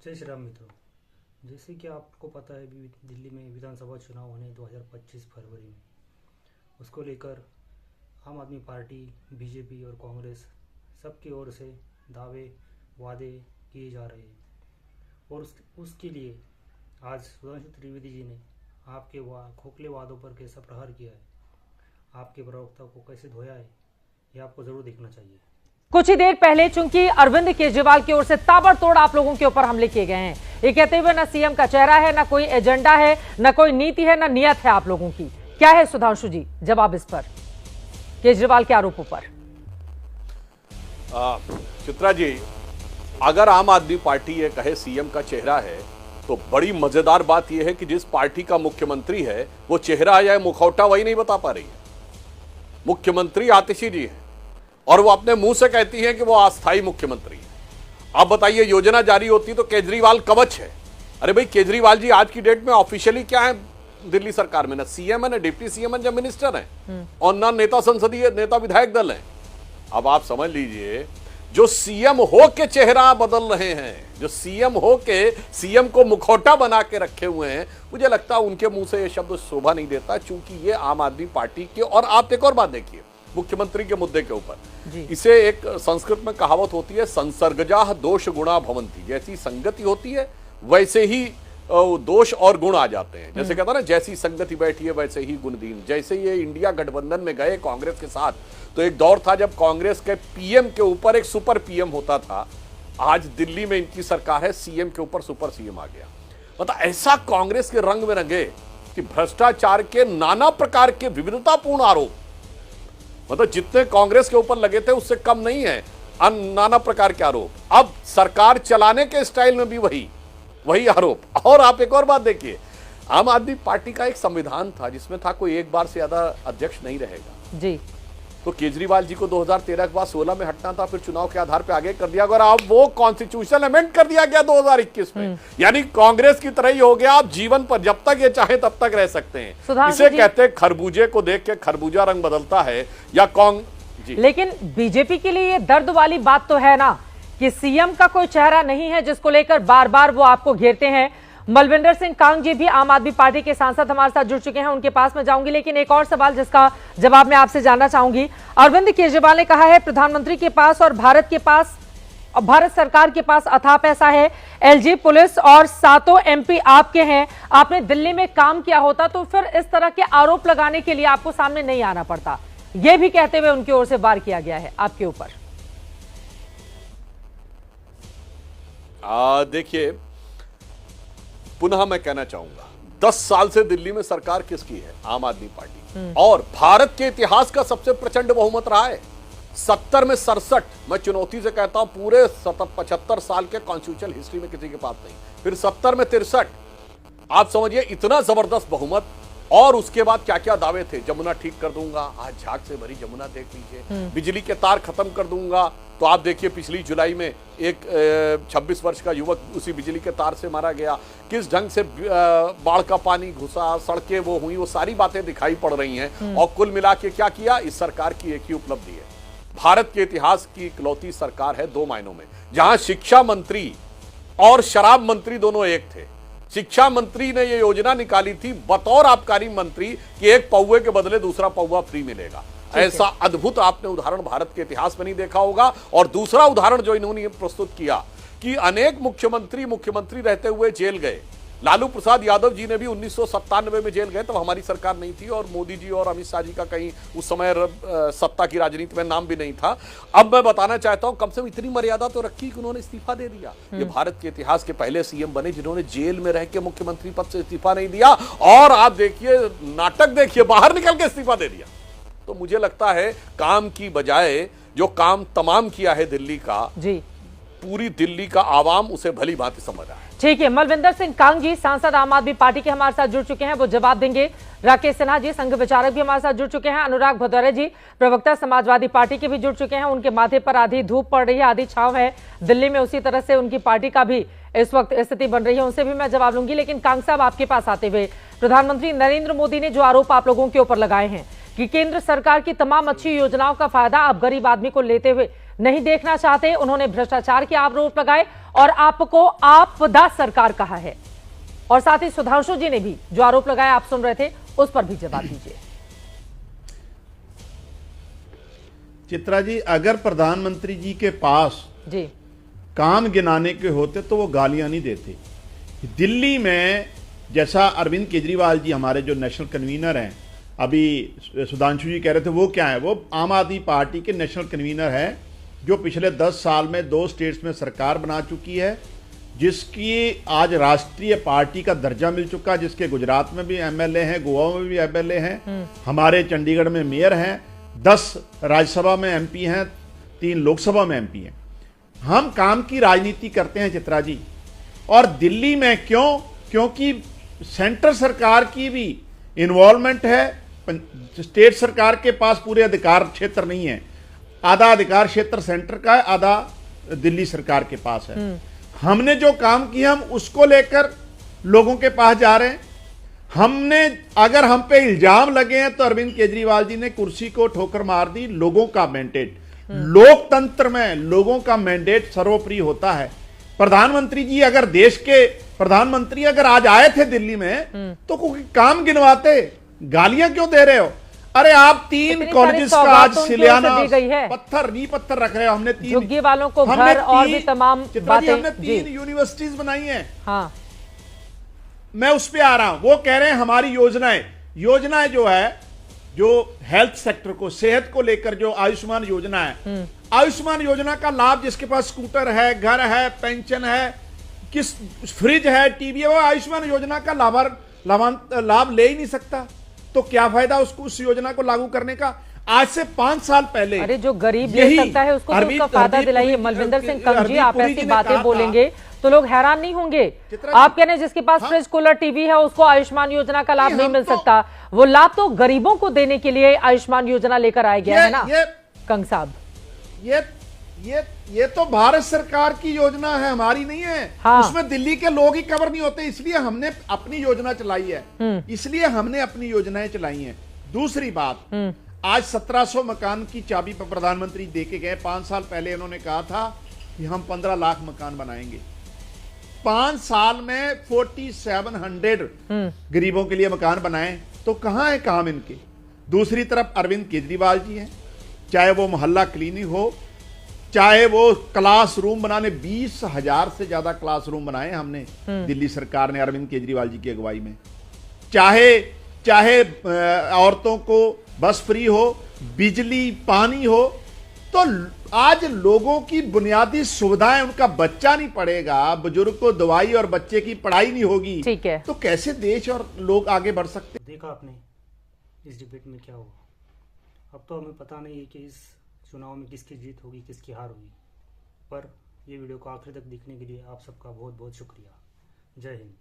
जय श्री राम मित्रों। जैसे कि आपको पता है अभी दिल्ली में विधानसभा चुनाव होने 2025 फरवरी में, उसको लेकर आम आदमी पार्टी, बीजेपी और कांग्रेस सबकी ओर से दावे वादे किए जा रहे हैं और उसके लिए आज सुधांशु त्रिवेदी जी ने आपके खोखले वादों पर कैसा प्रहार किया है, आपके प्रवक्ता को कैसे धोया है, ये आपको जरूर देखना चाहिए। कुछ ही देर पहले चूंकि अरविंद केजरीवाल की ओर से ताबड़तोड़ आप लोगों के ऊपर हमले किए गए हैं, ये कहते हुए ना सीएम का चेहरा है, ना कोई एजेंडा है, ना कोई नीति है, ना नियत है आप लोगों की। क्या है सुधांशु जी जवाब इस पर, केजरीवाल के आरोपों पर? चित्रा जी, अगर आम आदमी पार्टी ये कहे सीएम का चेहरा है, तो बड़ी मजेदार बात यह है कि जिस पार्टी का मुख्यमंत्री है वो चेहरा या मुखौटा वही नहीं बता पा रही है। मुख्यमंत्री आतिशी जी है और वो अपने मुंह से कहती है कि वो अस्थायी मुख्यमंत्री है। आप बताइए, योजना जारी होती तो केजरीवाल कवच है। अरे भाई, केजरीवाल जी आज की डेट में ऑफिशियली क्या है दिल्ली सरकार में? ना सीएम है, ना डिप्टी सीएम है, ना मिनिस्टर है और ना नेता संसदीय नेता विधायक दल है। अब आप समझ लीजिए, जो सीएम हो के चेहरा बदल रहे हैं, जो सीएम हो के सीएम को मुखौटा बना के रखे हुए हैं, मुझे लगता है उनके मुंह से ये शब्द शोभा नहीं देता, चूंकि ये आम आदमी पार्टी के। और आप एक और बात देखिए, मुख्यमंत्री के मुद्दे के ऊपर इसे एक संस्कृत में कहावत होती है, संसर्गजाः दोष गुणा भवन्ति। जैसी संगति होती है वैसे ही दोष और गुण आ जाते हैं। जैसे कहता है ना, जैसी संगति बैठी है वैसे ही गुणदीन। जैसे ये इंडिया गठबंधन में गए कांग्रेस के साथ, तो एक दौर था जब कांग्रेस के पीएम के ऊपर एक सुपर पीएम होता था। आज दिल्ली में इनकी सरकार है, सीएम के ऊपर सुपर सीएम आ गया। मतलब ऐसा कांग्रेस के रंग में रंगे कि भ्रष्टाचार के नाना प्रकार के विविधतापूर्ण आरोप, मतलब जितने कांग्रेस के ऊपर लगे थे उससे कम नहीं है, नाना प्रकार के आरोप। अब सरकार चलाने के स्टाइल में भी वही आरोप। और आप एक और बात देखिए, आम आदमी पार्टी का एक संविधान था जिसमें था कोई एक बार से ज्यादा अध्यक्ष नहीं रहेगा जी। तो केजरीवाल जी को 2013 के बाद 16 में हटना था, फिर चुनाव के आधार पर आगे कर दिया गया और अब वो कॉन्स्टिट्यूशनल अमेंड कर दिया गया 2021 में। यानी कांग्रेस की तरह ही हो गया, आप जीवन पर जब तक ये चाहे तब तक रह सकते हैं। इसे कहते हैं खरबूजे को देख के खरबूजा रंग बदलता है या जी। लेकिन बीजेपी के लिए ये दर्द वाली बात तो है ना कि सीएम का कोई चेहरा नहीं है, जिसको लेकर बार बार वो आपको घेरते हैं। मलविंदर सिंह कांग जी भी आम आदमी पार्टी के सांसद हमारे साथ जुड़ चुके हैं, उनके पास मैं जाऊंगी, लेकिन एक और सवाल जिसका जवाब मैं आपसे जानना चाहूंगी। अरविंद केजरीवाल ने कहा है प्रधानमंत्री के पास और भारत सरकार के पास अथाह पैसा है, एलजी पुलिस और 7 एमपी आपके हैं, आपने दिल्ली में काम किया होता तो फिर इस तरह के आरोप लगाने के लिए आपको सामने नहीं आना पड़ता। यह भी कहते हुए उनकी ओर से वार किया गया है आपके ऊपर। देखिए, पुनः मैं कहना चाहूंगा, 10 साल से दिल्ली में सरकार किसकी है? आम आदमी पार्टी। और भारत के इतिहास का सबसे प्रचंड बहुमत रहा है। 70 में 67, मैं चुनौती से कहता हूं पूरे 75 साल के कॉन्स्टिट्यूशनल हिस्ट्री में किसी के पास नहीं। फिर 70 में 63, आप समझिए इतना जबरदस्त बहुमत। और उसके बाद क्या क्या दावे थे, जमुना ठीक कर दूंगा, आज झाग से भरी जमुना देख लीजिए, बिजली के तार खत्म कर दूंगा। तो आप देखिए पिछली जुलाई में एक 26 वर्ष का युवक उसी बिजली के तार से मारा गया। किस ढंग से बाढ़ का पानी घुसा, सड़कें वो हुई, वो सारी बातें दिखाई पड़ रही हैं। और कुल मिला के क्या किया, इस सरकार की एक ही उपलब्धि है, भारत के इतिहास की इकलौती सरकार है 2 मायनों में, जहां शिक्षा मंत्री और शराब मंत्री दोनों एक थे। शिक्षा मंत्री ने यह योजना निकाली थी बतौर आबकारी मंत्री कि एक पौवे के बदले दूसरा पौवा फ्री मिलेगा। ऐसा अद्भुत आपने उदाहरण भारत के इतिहास में नहीं देखा होगा। और दूसरा उदाहरण जो इन्होंने प्रस्तुत किया कि अनेक मुख्यमंत्री रहते हुए जेल गए। लालू प्रसाद यादव जी ने भी 1997 में जेल गए, तब हमारी सरकार नहीं थी और मोदी जी और अमित शाह जी का कहीं उस समय सत्ता की राजनीति में नाम भी नहीं था। अब मैं बताना चाहता हूं, कम से कम इतनी मर्यादा तो रखी कि उन्होंने इस्तीफा दे दिया। ये भारत के इतिहास के पहले सीएम बने जिन्होंने जेल में रह के मुख्यमंत्री पद से इस्तीफा नहीं दिया। और आप देखिए, नाटक देखिए, बाहर निकल के इस्तीफा दे दिया। तो मुझे लगता है काम की बजाय जो काम तमाम किया है दिल्ली का जी, पूरी दिल्ली का आवाम उसे भली भांति समझ रहा है। ठीक है, मलविंदर सिंह कांग जी सांसद आम आदमी पार्टी के हमारे साथ जुड़ चुके हैं, वो जवाब देंगे। राकेश सिन्हा जी संघ विचारक भी हमारे साथ जुड़ चुके हैं। अनुराग भदौरे जी प्रवक्ता समाजवादी पार्टी के भी जुड़ चुके हैं, उनके माथे पर आधी धूप पड़ रही है, आधी छांव है दिल्ली में, उसी तरह से उनकी पार्टी का भी इस वक्त स्थिति बन रही है, उनसे भी मैं जवाब लूंगी। लेकिन कांग साहब, आपके पास आते हुए, प्रधानमंत्री नरेंद्र मोदी ने जो आरोप आप लोगों के ऊपर लगाए हैं कि केंद्र सरकार की तमाम अच्छी योजनाओं का फायदा आप गरीब आदमी को लेते हुए नहीं देखना चाहते। उन्होंने भ्रष्टाचार के आरोप लगाए और आपको आपदा सरकार कहा है। और साथ ही सुधांशु जी ने भी जो आरोप लगाए आप सुन रहे थे, उस पर भी जवाब दीजिए। चित्रा जी, अगर प्रधानमंत्री जी के पास जी काम गिनाने के होते तो वो गालियां नहीं देते। दिल्ली में जैसा अरविंद केजरीवाल जी हमारे जो नेशनल कन्वीनर हैं, अभी सुधांशु जी कह रहे थे वो क्या है, वो आम आदमी पार्टी के नेशनल कन्वीनर है, जो पिछले 10 साल में 2 स्टेट्स में सरकार बना चुकी है, जिसकी आज राष्ट्रीय पार्टी का दर्जा मिल चुका है, जिसके गुजरात में भी एमएलए हैं, गोवा में भी एमएलए हैं, हमारे चंडीगढ़ में मेयर हैं, 10 राज्यसभा में एमपी हैं, 3 लोकसभा में एमपी हैं। हम काम की राजनीति करते हैं चित्रा जी। और दिल्ली में क्यों? क्योंकि सेंट्रल सरकार की भी इन्वॉल्वमेंट है, स्टेट सरकार के पास पूरे अधिकार क्षेत्र नहीं है, आधा अधिकार क्षेत्र सेंटर का है, आधा दिल्ली सरकार के पास है। हमने जो काम किया हम उसको लेकर लोगों के पास जा रहे हैं। हमने, अगर हम पे इल्जाम लगे हैं तो अरविंद केजरीवाल जी ने कुर्सी को ठोकर मार दी। लोगों का मैंडेट, लोकतंत्र में लोगों का मैंडेट सर्वोपरि होता है। प्रधानमंत्री जी, अगर देश के प्रधानमंत्री अगर आज आए थे दिल्ली में तो कोई काम गिनवाते, गालियां क्यों दे रहे हो? अरे आप 3 कॉलेजेस का आज शिलान्यास, पत्थर नी पत्थर रख रहे हो। हमने 3 झुग्गी वालों को घर और भी तमाम बातें, हमने 3 यूनिवर्सिटीज बनाई हैं। हाँ, मैं उस पे आ रहा हूं। वो कह रहे हैं हमारी योजनाएं जो है, जो हेल्थ सेक्टर को, सेहत को लेकर जो आयुष्मान योजना है, आयुष्मान योजना का लाभ जिसके पास स्कूटर है, घर है, पेंशन है, किस फ्रिज है, टीवी है, वो आयुष्मान योजना का लाभ ले ही नहीं सकता। तो क्या फायदा उसको, उस योजना को लागू करने का? आज से 5 साल पहले, अरे जो गरीब ले सकता है उसको तो उसका फायदा दिलाइए। मलविंदर सिंह कंग जी, आप ऐसी बातें बोलेंगे तो लोग हैरान नहीं होंगे? आप कह रहे हैं जिसके पास फ्रिज, कूलर, टीवी है उसको आयुष्मान योजना का लाभ नहीं मिल सकता। वो लाभ तो गरीबों को देने के लिए आयुष्मान योजना लेकर आया गया है ना कंग साहब। ये तो भारत सरकार की योजना है, हमारी नहीं है। हाँ। उसमें दिल्ली के लोग ही कवर नहीं होते, इसलिए हमने अपनी योजना चलाई है। इसलिए हमने अपनी योजनाएं चलाई हैं। दूसरी बात, आज 1700 मकान की चाबी पर प्रधानमंत्री दे के गए। 5 साल पहले इन्होंने कहा था कि हम 15 लाख मकान बनाएंगे। 5 साल में 4700 गरीबों के लिए मकान बनाए, तो कहां है काम इनके? दूसरी तरफ अरविंद केजरीवाल जी हैं, चाहे वो मोहल्ला क्लिनिक हो, चाहे वो क्लासरूम बनाने, 20,000 से ज्यादा क्लासरूम बनाए हमने दिल्ली सरकार ने अरविंद केजरीवाल जी की अगुवाई में। चाहे औरतों को बस फ्री हो, बिजली, पानी हो, तो आज लोगों की बुनियादी सुविधाएं, उनका बच्चा नहीं पढ़ेगा, बुजुर्ग को दवाई और बच्चे की पढ़ाई नहीं होगी, ठीक है, तो कैसे देश और लोग आगे बढ़ सकते? देखा आपने इस डिबेट में क्या हुआ। अब तो हमें पता नहीं है कि इस चुनाव में किसकी जीत होगी, किसकी हार होगी, पर ये वीडियो को आखिर तक देखने के लिए आप सबका बहुत बहुत शुक्रिया। जय हिंद।